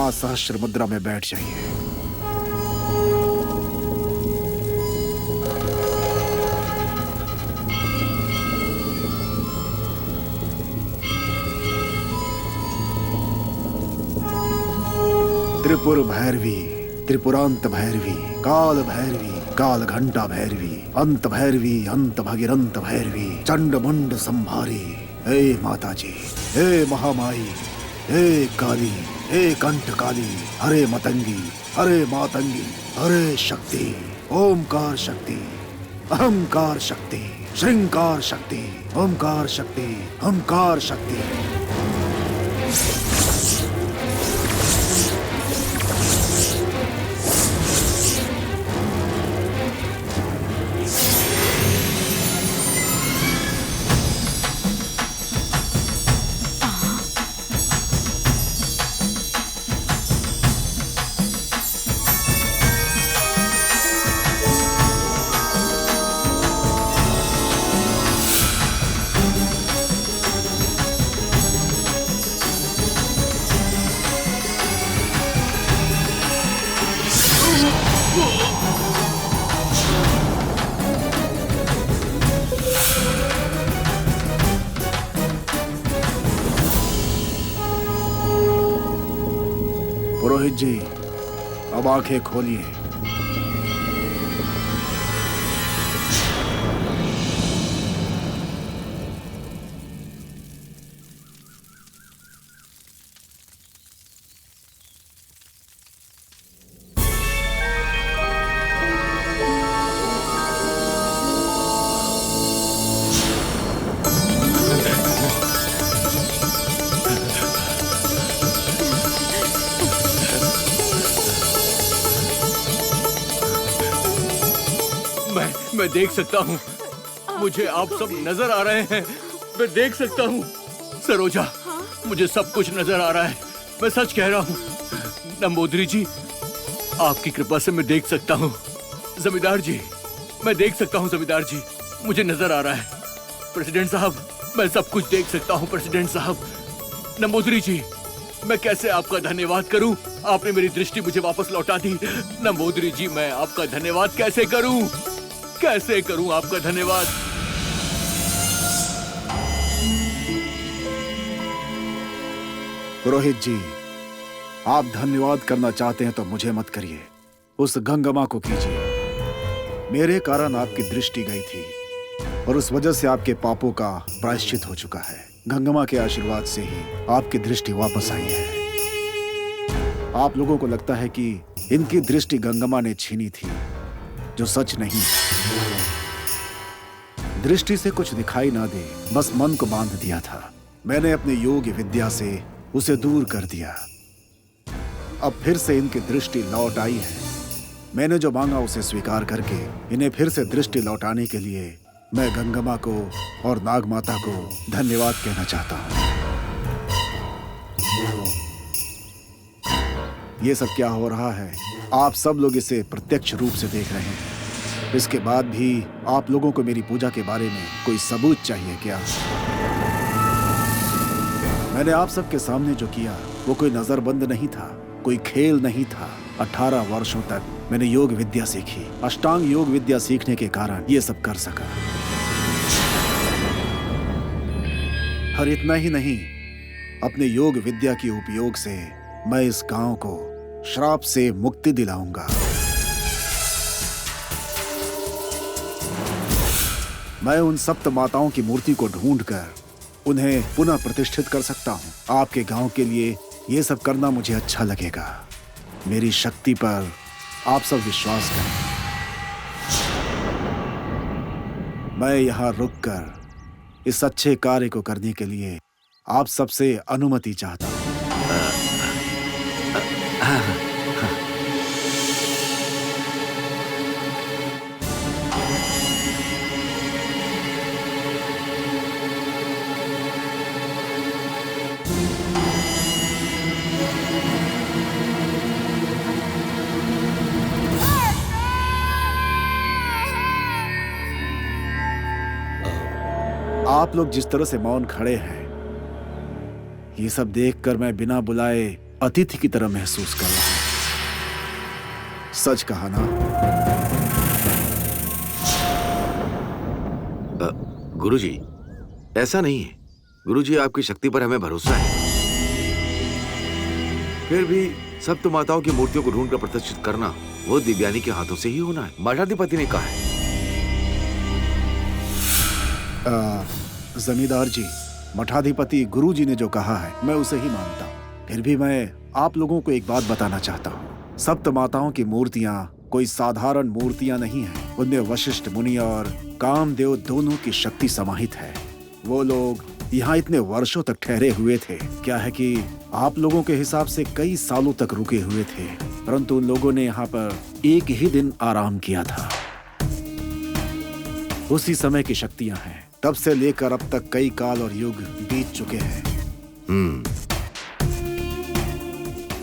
यहाँ सहस्त्र मुद्रा में बैठ जाइए। त्रिपुर भैरवी, त्रिपुरांत भैरवी, काल भैरवी, काल घंटा भैरवी, अंत भैरवी, अंत भगीरंत भैरवी, चंड मुंड संभारी। हे माता जी, हे महामाई, हे काली, हे कंठ काली, हरे मतंगी, हरे मातंगी, हरे शक्ति, ओमकार शक्ति, अहंकार शक्ति, श्रृंगार शक्ति, ओमकार शक्ति, ओमकार शक्ति। पुरोहित जी, अब आंखें खोलिए। मैं देख सकता हूँ, मुझे आप सब नजर आ रहे हैं। मैं देख सकता हूँ सरोजा, मुझे सब कुछ नजर आ रहा है। मैं सच कह रहा हूँ नंबोदरी जी, आपकी कृपा से मैं देख सकता हूँ। जमींदार जी, मैं देख सकता हूँ। जमींदार जी, मुझे नजर आ रहा है। प्रेसिडेंट साहब, मैं सब कुछ देख सकता हूँ। प्रेसिडेंट साहब, नंबोदरी जी, मैं कैसे आपका धन्यवाद करूं? आपने मेरी दृष्टि मुझे वापस लौटा दी। नंबोदरी जी, मैं आपका धन्यवाद कैसे करूं? कैसे करूं आपका धन्यवाद? पुरोहित जी, आप धन्यवाद करना चाहते हैं तो मुझे मत करिए, उस गंगम्मा को कीजिए। मेरे कारण आपकी दृष्टि गई थी और उस वजह से आपके पापों का प्रायश्चित हो चुका है। गंगम्मा के आशीर्वाद से ही आपकी दृष्टि वापस आई है। आप लोगों को लगता है कि इनकी दृष्टि गंगम्मा ने छीनी थी, जो सच नहीं। दृष्टि से कुछ दिखाई ना दे, बस मन को बांध दिया था। मैंने अपनी योग विद्या से उसे दूर कर दिया। अब फिर से इनकी दृष्टि लौट आई है। मैंने जो मांगा उसे स्वीकार करके इन्हें फिर से दृष्टि लौटाने के लिए मैं गंगम्मा को और नाग माता को धन्यवाद कहना चाहता हूँ। ये सब क्या हो रहा है? आप सब लोग इसे प्रत्यक्ष रूप से देख रहे हैं। इसके बाद भी आप लोगों को मेरी पूजा के बारे में कोई सबूत चाहिए क्या? मैंने आप सबके सामने जो किया वो कोई नजरबंद नहीं था, कोई खेल नहीं था। 18 वर्षों तक मैंने योग विद्या सीखी। अष्टांग योग विद्या सीखने के कारण ये सब कर सका। और इतना ही नहीं, अपने योग विद्या के उपयोग से मैं इस गांव को श्राप से मुक्ति दिलाऊंगा। मैं उन सप्त माताओं की मूर्ति को ढूंढकर उन्हें पुनः प्रतिष्ठित कर सकता हूं। आपके गांव के लिए ये सब करना मुझे अच्छा लगेगा। मेरी शक्ति पर आप सब विश्वास करें। मैं यहाँ रुककर इस अच्छे कार्य को करने के लिए आप सबसे अनुमति चाहता हूँ। आप लोग जिस तरह से मौन खड़े हैं, ये सब देखकर मैं बिना बुलाए अतिथि की तरह महसूस कर रहा हूं। सच कहा ना? गुरुजी, ऐसा नहीं है। गुरुजी, आपकी शक्ति पर हमें भरोसा है। फिर भी सप्त माताओं की मूर्तियों को ढूंढकर प्रतिष्ठित करना वो दिव्यानी के हाथों से ही होना है, मठाधिपति ने कहा है। जमींदार जी, मठाधिपति गुरुजी ने जो कहा है मैं उसे ही मानता हूँ। फिर भी मैं आप लोगों को एक बात बताना चाहता हूँ। सप्त माताओं की मूर्तियाँ कोई साधारण मूर्तियाँ नहीं हैं। उनमें वशिष्ठ मुनि और कामदेव दोनों की शक्ति समाहित है। वो लोग यहाँ इतने वर्षों तक ठहरे हुए थे। क्या है कि आप लोगों के हिसाब से कई सालों तक रुके हुए थे, परंतु उन लोगों ने यहाँ पर एक ही दिन आराम किया था। उसी समय की शक्तियाँ हैं। तब से लेकर अब तक कई काल और युग बीत चुके हैं।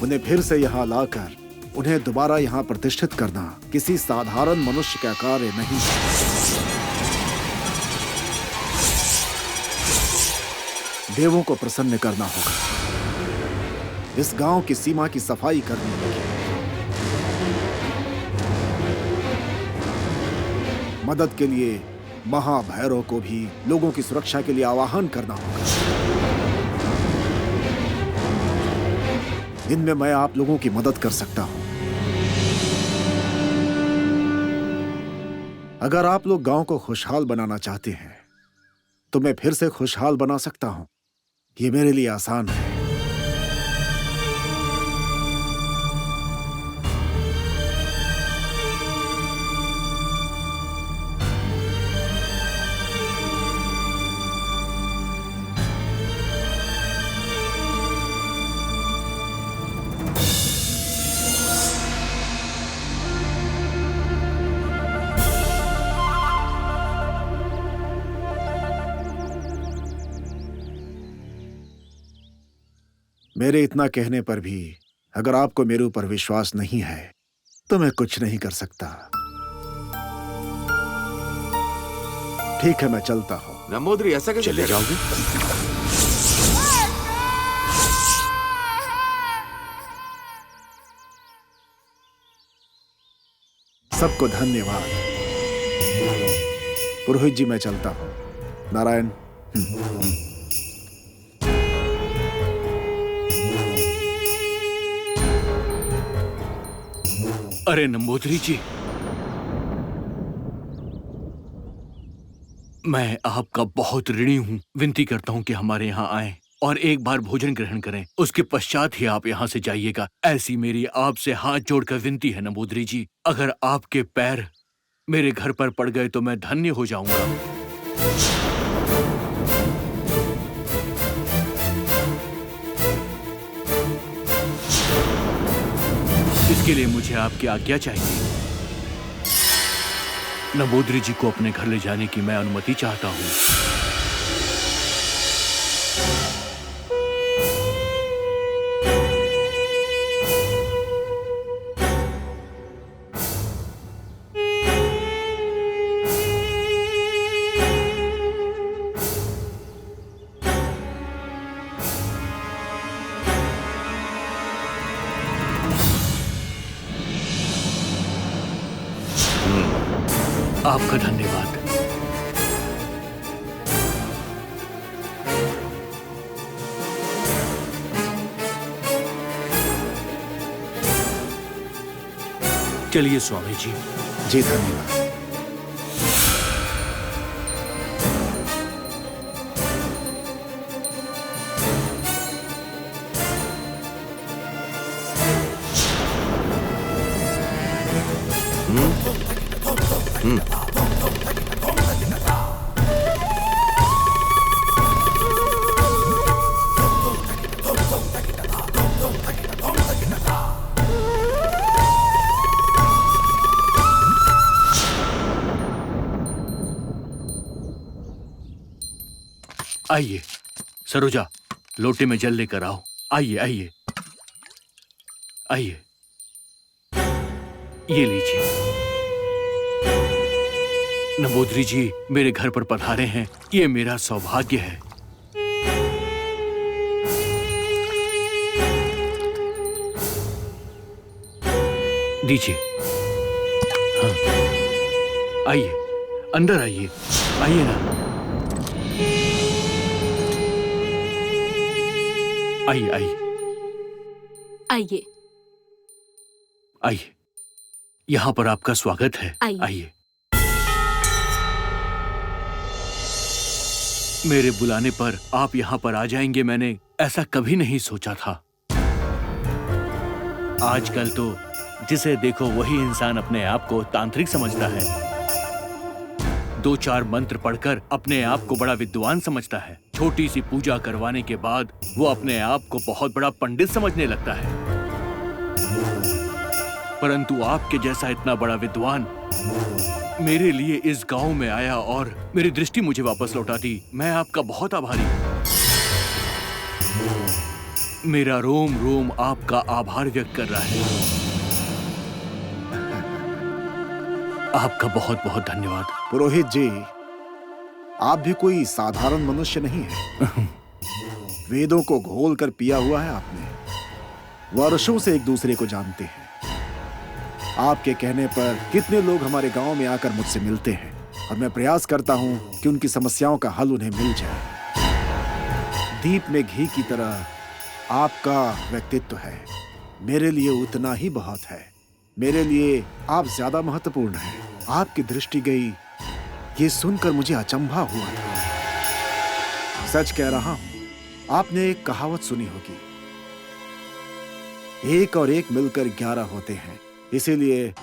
उन्हें फिर से यहाँ लाकर उन्हें दोबारा यहाँ प्रतिष्ठित करना किसी साधारण मनुष्य का कार्य नहीं है। देवों को प्रसन्न करना होगा। इस गांव की सीमा की सफाई करनी होगी। मदद के लिए महाभैरव को भी लोगों की सुरक्षा के लिए आवाहन करना होगा। इनमें मैं आप लोगों की मदद कर सकता हूं। अगर आप लोग गांव को खुशहाल बनाना चाहते हैं तो मैं फिर से खुशहाल बना सकता हूं। ये मेरे लिए आसान है। मेरे इतना कहने पर भी अगर आपको मेरे ऊपर विश्वास नहीं है तो मैं कुछ नहीं कर सकता। ठीक है, मैं चलता हूं। नंबूदरी, ऐसा कैसे चले जाओगे? सबको धन्यवाद। पुरोहित जी, मैं चलता हूं। नारायण। अरे नंबूदरी जी, मैं आपका बहुत ऋणी हूँ। विनती करता हूँ कि हमारे यहाँ आएं और एक बार भोजन ग्रहण करें। उसके पश्चात ही आप यहाँ से जाइएगा। ऐसी मेरी आपसे हाथ जोड़कर विनती है नंबूदरी जी। अगर आपके पैर मेरे घर पर पड़ गए तो मैं धन्य हो जाऊंगा। इसके लिए मुझे आपकी आज्ञा चाहिए। नंबूदरी जी को अपने घर ले जाने की मैं अनुमति चाहता हूँ। आपका धन्यवाद। चलिए स्वामी जी। जी धन्यवाद। आइए सरोजा, लोटे में जल लेकर आओ। आइए आइए आइए, ये लीजिए। नंबूदरी जी मेरे घर पर पधारे हैं, ये मेरा सौभाग्य है। दीजिए। हाँ, आइए, अंदर आइए, आइए ना। आइए आइए आइए। आइए, यहाँ पर आपका स्वागत है। आइए। आइए। मेरे बुलाने पर आप यहाँ पर आ जाएंगे, मैंने ऐसा कभी नहीं सोचा था। आजकल तो जिसे देखो वही इंसान अपने आप को तांत्रिक समझता है, 2-4 मंत्र पढ़कर अपने आप को बड़ा विद्वान समझता है, छोटी सी पूजा करवाने के बाद वो अपने आप को बहुत बड़ा पंडित समझने लगता है। परंतु आपके जैसा इतना बड़ा विद्वान मेरे लिए इस गांव में आया और मेरी दृष्टि मुझे वापस लौटा दी। मैं आपका बहुत आभारी हूं। मेरा रोम रोम आपका आभार व्यक्त कर रहा है। आपका बहुत बहुत धन्यवाद। पुरोहित जी, आप भी कोई साधारण मनुष्य नहीं है। वेदों को घोल कर पिया हुआ है आपने। वर्षों से एक दूसरे को जानते हैं। आपके कहने पर कितने लोग हमारे गांव में आकर मुझसे मिलते हैं और मैं प्रयास करता हूं कि उनकी समस्याओं का हल उन्हें मिल जाए। दीप में घी की तरह आपका व्यक्तित्व है। मेरे लिए उतना ही बहुत है। मेरे लिए आप ज्यादा महत्वपूर्ण हैं। आपकी दृष्टि गई, ये सुनकर मुझे अचंभा हुआ था। सच कह रहा हूं, आपने एक कहावत सुनी होगी, 1 और 1 मिलकर 11 होते हैं। इसीलिए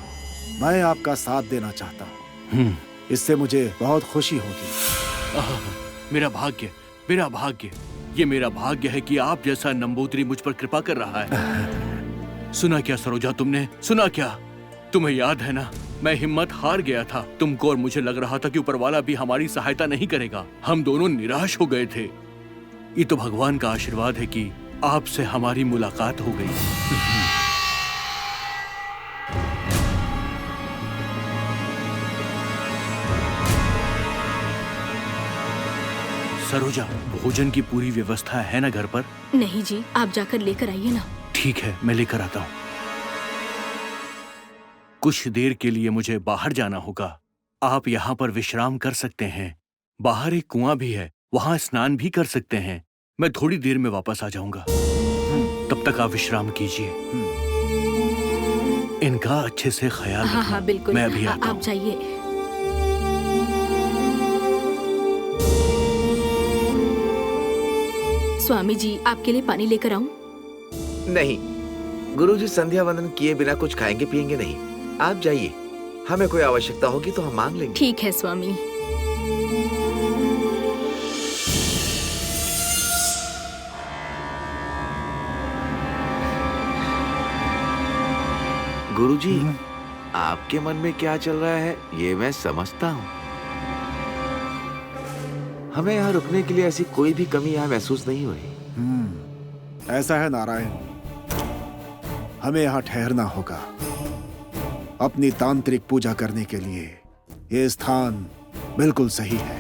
मैं आपका साथ देना चाहता हूं। इससे मुझे बहुत खुशी होगी। मेरा भाग्य, मेरा भाग्य, ये मेरा भाग्य है कि आप जैसा नंबूदरी मुझ पर कृपा कर रहा है। सुना क्या सरोजा, तुमने सुना क्या? तुम्हें याद है ना, मैं हिम्मत हार गया था तुमको, और मुझे लग रहा था कि ऊपर वाला भी हमारी सहायता नहीं करेगा। हम दोनों निराश हो गए थे। ये तो भगवान का आशीर्वाद है कि आपसे हमारी मुलाकात हो गई। सरोजा, भोजन की पूरी व्यवस्था है ना घर पर? नहीं जी, आप जाकर लेकर आइए ना। ठीक है, मैं लेकर आता हूँ। कुछ देर के लिए मुझे बाहर जाना होगा। आप यहाँ पर विश्राम कर सकते हैं। बाहर एक कुआं भी है, वहाँ स्नान भी कर सकते हैं। मैं थोड़ी देर में वापस आ जाऊंगा। तब तक आप विश्राम कीजिए। इनका अच्छे से ख्याल रखना। हाँ बिल्कुल, मैं अभी आता हूँ। आप जाइए। स्वामी जी, आपके लिए पानी लेकर आऊं? नहीं, गुरुजी संध्या वंदन किए बिना कुछ खाएंगे पिएंगे नहीं। आप जाइए, हमें कोई आवश्यकता होगी तो हम मांग लेंगे। ठीक है स्वामी। गुरुजी, आपके मन में क्या चल रहा है ये मैं समझता हूँ। हमें यहाँ रुकने के लिए ऐसी कोई भी कमी यहाँ महसूस नहीं हो रही। ऐसा है नारायण, हमें यहाँ ठहरना होगा। अपनी तांत्रिक पूजा करने के लिए ये स्थान बिल्कुल सही है।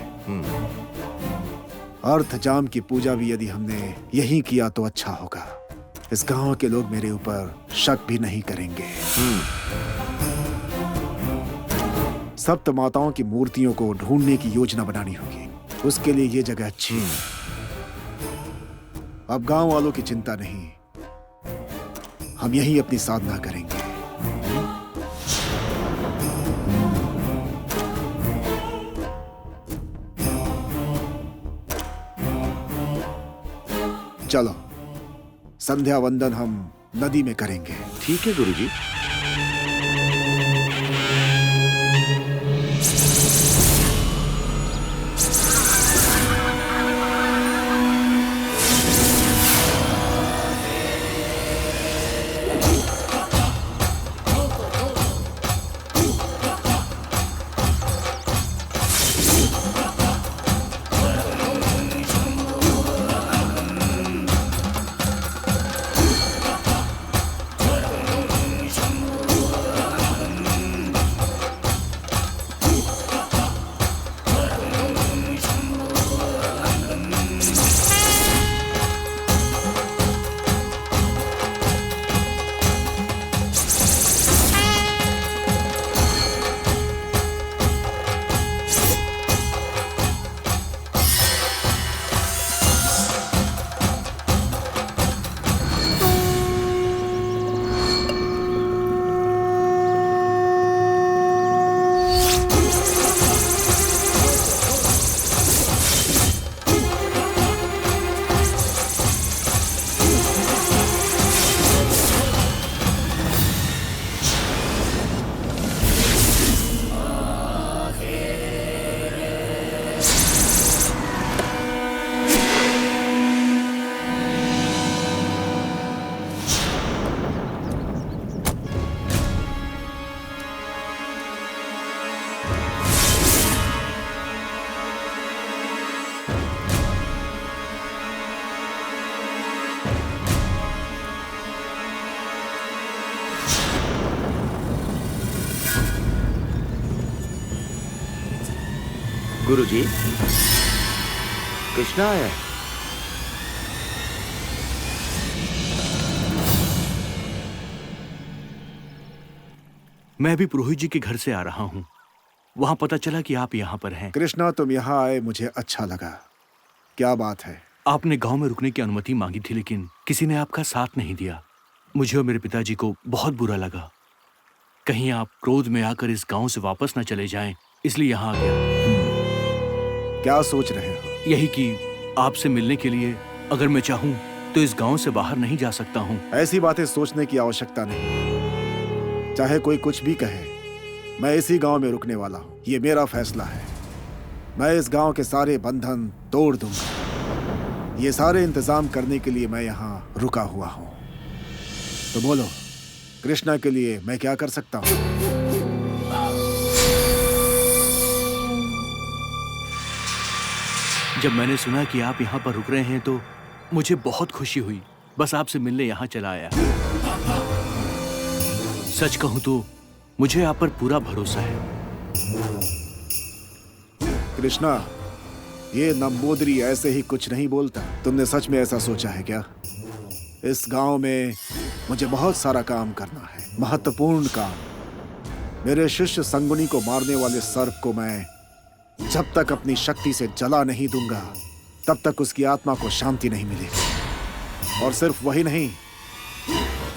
अर्थ जाम की पूजा भी यदि हमने यहीं किया तो अच्छा होगा। इस गांव के लोग मेरे ऊपर शक भी नहीं करेंगे। सप्त माताओं की मूर्तियों को ढूंढने की योजना बनानी होगी। उसके लिए ये जगह अच्छी है। अब गांव वालों की चिंता नहीं, हम यहीं अपनी साधना करेंगे। चलो, संध्या वंदन हम नदी में करेंगे। ठीक है गुरुजी। गुरुजी, कृष्णा आया है। मैं भी पुरोहित जी के घर से आ रहा हूँ। वहाँ पता चला कि आप यहाँ पर हैं। कृष्णा, तुम यहाँ आए मुझे अच्छा लगा। क्या बात है? आपने गांव में रुकने की अनुमति मांगी थी, लेकिन किसी ने आपका साथ नहीं दिया। मुझे और मेरे पिताजी को बहुत बुरा लगा। कहीं आप क्रोध में आकर इस गांव से वापस न चले जाएं, इसलिए यहाँ आ गया। क्या सोच रहे हो? यही कि आपसे मिलने के लिए अगर मैं चाहूँ तो इस गांव से बाहर नहीं जा सकता हूँ। ऐसी बातें सोचने की आवश्यकता नहीं। चाहे कोई कुछ भी कहे, मैं इसी गांव में रुकने वाला हूँ। ये मेरा फैसला है। मैं इस गांव के सारे बंधन तोड़ दूंगा। ये सारे इंतजाम करने के लिए मैं यहाँ रुका हुआ हूँ। तो बोलो, कृष्णा के लिए मैं क्या कर सकता हूँ? जब मैंने सुना कि आप यहाँ पर रुक रहे हैं तो मुझे बहुत खुशी हुई। बस आपसे मिलने यहाँ चला आया। सच कहूँ तो मुझे आप पर पूरा भरोसा है। कृष्णा, ये नंबूदरी ऐसे ही कुछ नहीं बोलता। तुमने सच में ऐसा सोचा है क्या? इस गांव में मुझे बहुत सारा काम करना है, महत्वपूर्ण काम। मेरे शिष्य संगुनी को मारने वाले सर्प को मैं जब तक अपनी शक्ति से जला नहीं दूंगा, तब तक उसकी आत्मा को शांति नहीं मिलेगी। और सिर्फ वही नहीं,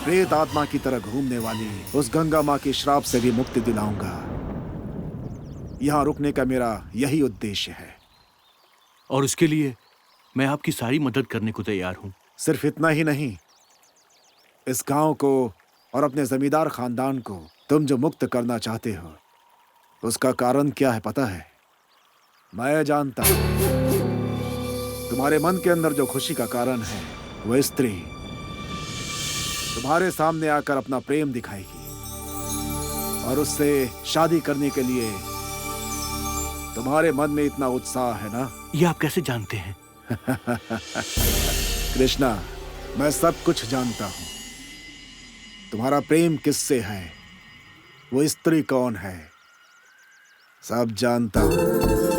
प्रेत आत्मा की तरह घूमने वाली उस गंगा माँ के श्राप से भी मुक्ति दिलाऊंगा। यहाँ रुकने का मेरा यही उद्देश्य है। और उसके लिए मैं आपकी सारी मदद करने को तैयार हूँ। सिर्फ इतना ही नहीं, इस गांव को और अपने जमींदार खानदान को तुम जो मुक्त करना चाहते हो, उसका कारण क्या है पता है? मैं जानता हूं। तुम्हारे मन के अंदर जो खुशी का कारण है, वह स्त्री तुम्हारे सामने आकर अपना प्रेम दिखाएगी और उससे शादी करने के लिए तुम्हारे मन में इतना उत्साह है ना? ये आप कैसे जानते हैं? कृष्णा, मैं सब कुछ जानता हूं। तुम्हारा प्रेम किससे है, वो स्त्री कौन है, सब जानता हूं।